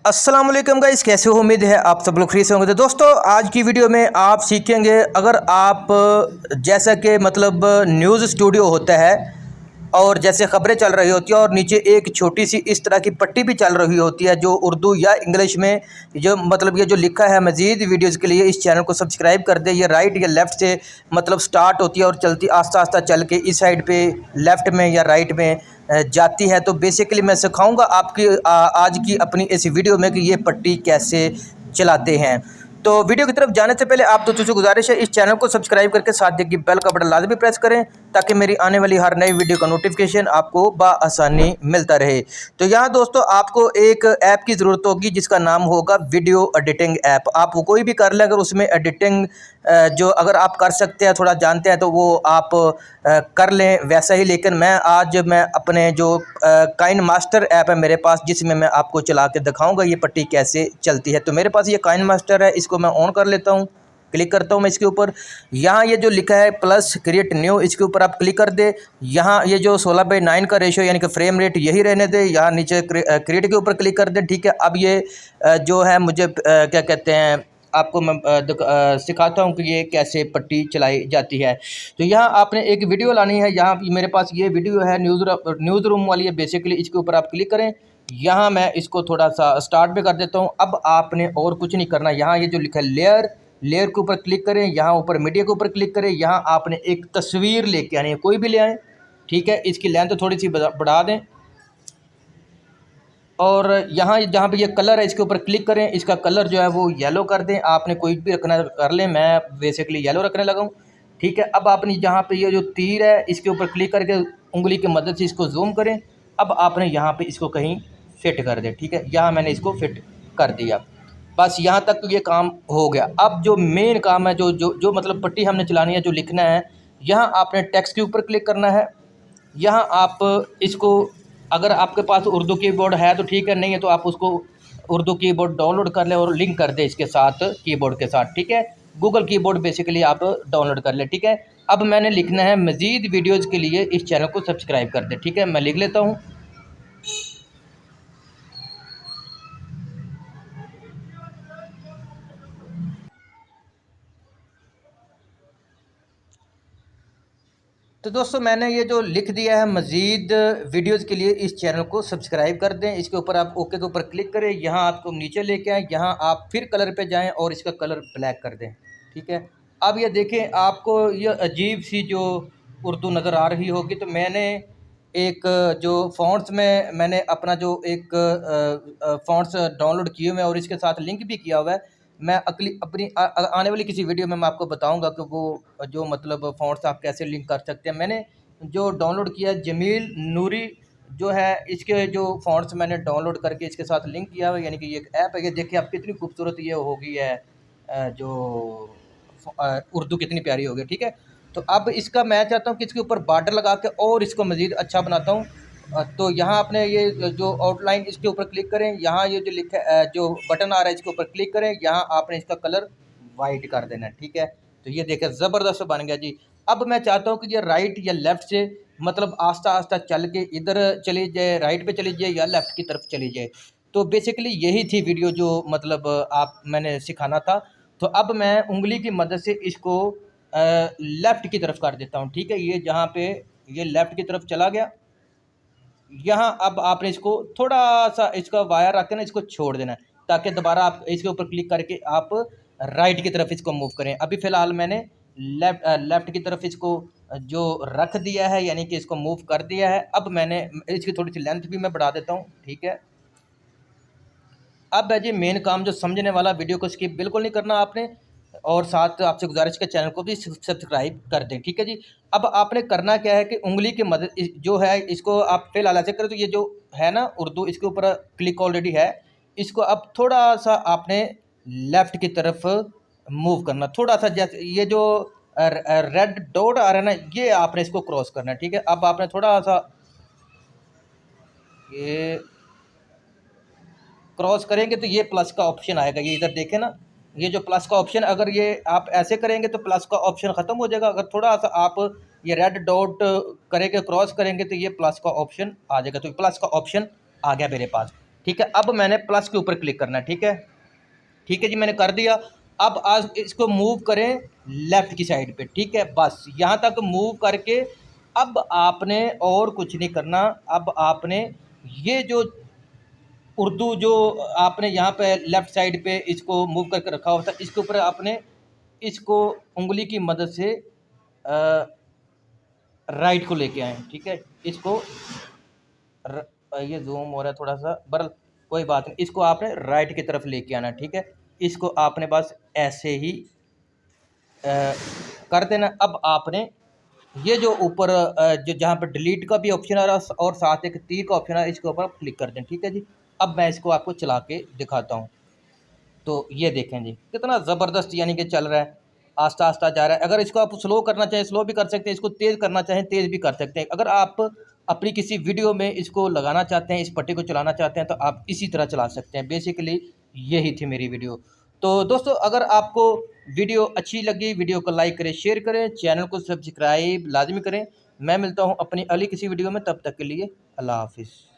अस्सलाम वालेकुम गाइस, कैसे हो? उम्मीद है आप सब लोग फ्री से होंगे। तो दोस्तों, आज की वीडियो में आप सीखेंगे, अगर आप जैसा कि मतलब न्यूज़ स्टूडियो होता है और जैसे ख़बरें चल रही होती है और नीचे एक छोटी सी इस तरह की पट्टी भी चल रही होती है जो उर्दू या इंग्लिश में जो मतलब ये जो लिखा है, मज़ीद वीडियोज़ के लिए इस चैनल को सब्सक्राइब कर दे। ये राइट या लेफ़्ट से मतलब स्टार्ट होती है और चलती आस्ता आस्ता चल के इस साइड पे लेफ़्ट में या राइट में जाती है। तो बेसिकली मैं सिखाऊंगा आपकी आज की अपनी इस वीडियो में कि ये पट्टी कैसे चलाते हैं। तो वीडियो की तरफ जाने से पहले आप दोस्तों से गुजारिश है, इस चैनल को सब्सक्राइब करके साथ देखिए बेल का बटन लाजमी प्रेस करें ताकि मेरी आने वाली हर नई वीडियो का नोटिफिकेशन आपको बाआसानी मिलता रहे। तो यहाँ दोस्तों आपको एक ऐप की ज़रूरत होगी जिसका नाम होगा वीडियो एडिटिंग ऐप। आप वो कोई भी कर लें, अगर उसमें एडिटिंग जो अगर आप कर सकते हैं, थोड़ा जानते हैं, तो वो आप कर लें वैसा ही। लेकिन मैं अपने जो काइन मास्टर ऐप है मेरे पास, जिसमें मैं आपको चला के दिखाऊंगा ये पट्टी कैसे चलती है। तो मेरे पास ये काइन मास्टर है, इसको मैं ऑन कर लेता हूँ। क्लिक करता हूँ मैं इसके ऊपर। यहाँ ये जो लिखा है प्लस क्रिएट न्यू, इसके ऊपर आप क्लिक कर दे। यहाँ ये जो 16:9 का रेशो यानी कि फ्रेम रेट यही रहने दे। यहाँ नीचे क्रिएट के ऊपर क्लिक कर दे। ठीक है, अब ये जो है मुझे क्या कहते हैं, आपको मैं सिखाता हूँ कि ये कैसे पट्टी चलाई जाती है। तो यहाँ आपने एक वीडियो लानी है। यहाँ मेरे पास ये वीडियो है न्यूज़ रूम वाली है बेसिकली। इसके ऊपर आप क्लिक करें। यहाँ मैं इसको थोड़ा सा स्टार्ट भी कर देता हूँ। अब आपने और कुछ नहीं करना। यहाँ ये जो लिखा है लेयर के ऊपर क्लिक करें। यहाँ ऊपर मीडिया के ऊपर क्लिक करें। यहाँ आपने एक तस्वीर लेके आनी है, कोई भी ले आएँ। ठीक है, इसकी लेंथ थोड़ी सी बढ़ा दें और यहाँ जहाँ पे ये कलर है इसके ऊपर क्लिक करें। इसका कलर जो है वो येलो कर दें। आपने कोई भी रखना कर लें, मैं बेसिकली येलो रखने लगा हूँ। ठीक है, अब आपने जहाँ पे ये जो तीर है इसके ऊपर क्लिक करके उंगली की मदद से इसको जूम करें। अब आपने यहाँ पे इसको कहीं फिट कर दें। ठीक है, यहाँ मैंने इसको फिट कर दिया। बस यहाँ तक तो ये काम हो गया। अब जो मेन काम है, जो जो जो मतलब पट्टी हमने चलानी है, जो लिखना है, यहाँ आपने टेक्स्ट के ऊपर क्लिक करना है। यहाँ आप इसको, अगर आपके पास उर्दू कीबोर्ड है तो ठीक है, नहीं है तो आप उसको उर्दू कीबोर्ड डाउनलोड कर लें और लिंक कर दें इसके साथ, कीबोर्ड के साथ। ठीक है, गूगल कीबोर्ड बेसिकली आप डाउनलोड कर लें। ठीक है, अब मैंने लिखना है मज़ीद वीडियोज़ के लिए इस चैनल को सब्सक्राइब कर दें। ठीक है, मैं लिख लेता हूँ। तो दोस्तों, मैंने ये जो लिख दिया है मज़ीद वीडियोज़ के लिए इस चैनल को सब्सक्राइब कर दें। इसके ऊपर आप ओके के ऊपर क्लिक करें। यहाँ आपको नीचे लेके आएँ, यहाँ आप फिर कलर पे जाएं और इसका कलर ब्लैक कर दें। ठीक है, अब ये देखें, आपको ये अजीब सी जो उर्दू नज़र आ रही होगी। तो मैंने एक जो फ़ॉन्ट्स में मैंने अपना जो एक फ़ॉन्ट्स डाउनलोड किए हुए हैं और इसके साथ लिंक भी किया हुआ है। मैं अपनी आने वाली किसी वीडियो में मैं आपको बताऊंगा कि वो जो मतलब फ़ॉन्ट्स आप कैसे लिंक कर सकते हैं। मैंने जो डाउनलोड किया है जमील नूरी जो है, इसके जो फ़ॉन्ट्स मैंने डाउनलोड करके इसके साथ लिंक किया हुआ है, यानी कि ये एक ऐप है। ये देखिए आप कितनी खूबसूरत ये हो गई है, जो उर्दू कितनी प्यारी हो गई। ठीक है, तो अब इसका मैं चाहता हूँ कि इसके ऊपर बॉर्डर लगा के और इसको मज़ीद अच्छा बनाता हूँ। तो यहाँ आपने ये जो आउटलाइन इसके ऊपर क्लिक करें। यहाँ ये जो लिखा जो बटन आ रहा है इसके ऊपर क्लिक करें। यहाँ आपने इसका कलर वाइट कर देना है। ठीक है, तो ये देखिए ज़बरदस्त बन गया जी। अब मैं चाहता हूँ कि ये राइट या लेफ़्ट से मतलब आस्ता आस्ता चल के इधर चली जाए, राइट पे चली जाए या लेफ़्ट की तरफ चली जाए। तो बेसिकली यही थी वीडियो जो मतलब मैंने सिखाना था। तो अब मैं उंगली की मदद से इसको लेफ़्ट की तरफ कर देता हूँ। ठीक है, ये जहाँ पे ये लेफ़्ट की तरफ चला गया। यहाँ अब आपने इसको थोड़ा सा इसका वायर रख के ना इसको छोड़ देना है, ताकि दोबारा आप इसके ऊपर क्लिक करके आप राइट की तरफ इसको मूव करें। अभी फ़िलहाल मैंने लेफ़्ट की तरफ इसको जो रख दिया है, यानी कि इसको मूव कर दिया है। अब मैंने इसकी थोड़ी सी लेंथ भी मैं बढ़ा देता हूँ। ठीक है, अब है जी मेन काम, जो समझने वाला। वीडियो को स्किप बिल्कुल नहीं करना आपने, और साथ आपसे गुजारिश के चैनल को भी सब्सक्राइब कर दें। ठीक है जी, अब आपने करना क्या है कि उंगली की मदद जो है इसको आप फिलहाल ऐसे करें। तो ये जो है ना उर्दू, इसके ऊपर क्लिक ऑलरेडी है। इसको अब थोड़ा सा आपने लेफ़्ट की तरफ मूव करना, थोड़ा सा, जैसे ये जो रेड डॉट आ रहा है ना, ये आपने इसको क्रॉस करना है। ठीक है, अब आपने थोड़ा सा ये क्रॉस करेंगे तो ये प्लस का ऑप्शन आएगा। ये इधर देखें ना, ये जो प्लस का ऑप्शन, अगर ये आप ऐसे करेंगे तो प्लस का ऑप्शन ख़त्म हो जाएगा। अगर थोड़ा सा आप ये रेड डॉट करेंगे, क्रॉस करेंगे, तो ये प्लस का ऑप्शन आ जाएगा। तो प्लस का ऑप्शन आ गया मेरे पास। ठीक है। अब मैंने प्लस के ऊपर क्लिक करना है। ठीक है, ठीक है जी, मैंने कर दिया। अब आज इसको मूव करें लेफ़्ट की साइड पे। ठीक है, बस यहाँ तक मूव करके अब आपने और कुछ नहीं करना। अब आपने ये जो उर्दू जो आपने यहाँ पे लेफ़्ट साइड पे इसको मूव करके रखा हुआ था, इसके ऊपर आपने इसको उंगली की मदद से राइट को लेके आए। ठीक है, इसको ये जूम हो रहा है थोड़ा सा, बरल कोई बात नहीं, इसको आपने राइट की तरफ लेके आना। ठीक है, इसको आपने बस ऐसे ही कर देना। अब आपने ये जो ऊपर जो जहाँ पर डिलीट का भी ऑप्शन आ रहा है और साथ एक तीर का ऑप्शन आ रहा है, इसके ऊपर क्लिक कर दें। ठीक है जी, अब मैं इसको आपको चला के दिखाता हूँ। तो ये देखें जी कितना ज़बरदस्त यानी कि चल रहा है, आस्ता आस्ता जा रहा है। अगर इसको आप स्लो करना चाहें स्लो भी कर सकते हैं, इसको तेज़ करना चाहें तेज़ भी कर सकते हैं। अगर आप अपनी किसी वीडियो में इसको लगाना चाहते हैं, इस पट्टी को चलाना चाहते हैं, तो आप इसी तरह चला सकते हैं। बेसिकली यही थी मेरी वीडियो। तो दोस्तों अगर आपको वीडियो अच्छी लगी, वीडियो को लाइक करें, शेयर करें, चैनल को सब्सक्राइब लाजमी करें। मैं मिलता हूँ अपनी अगली किसी वीडियो में, तब तक के लिए अल्लाह हाफिज़।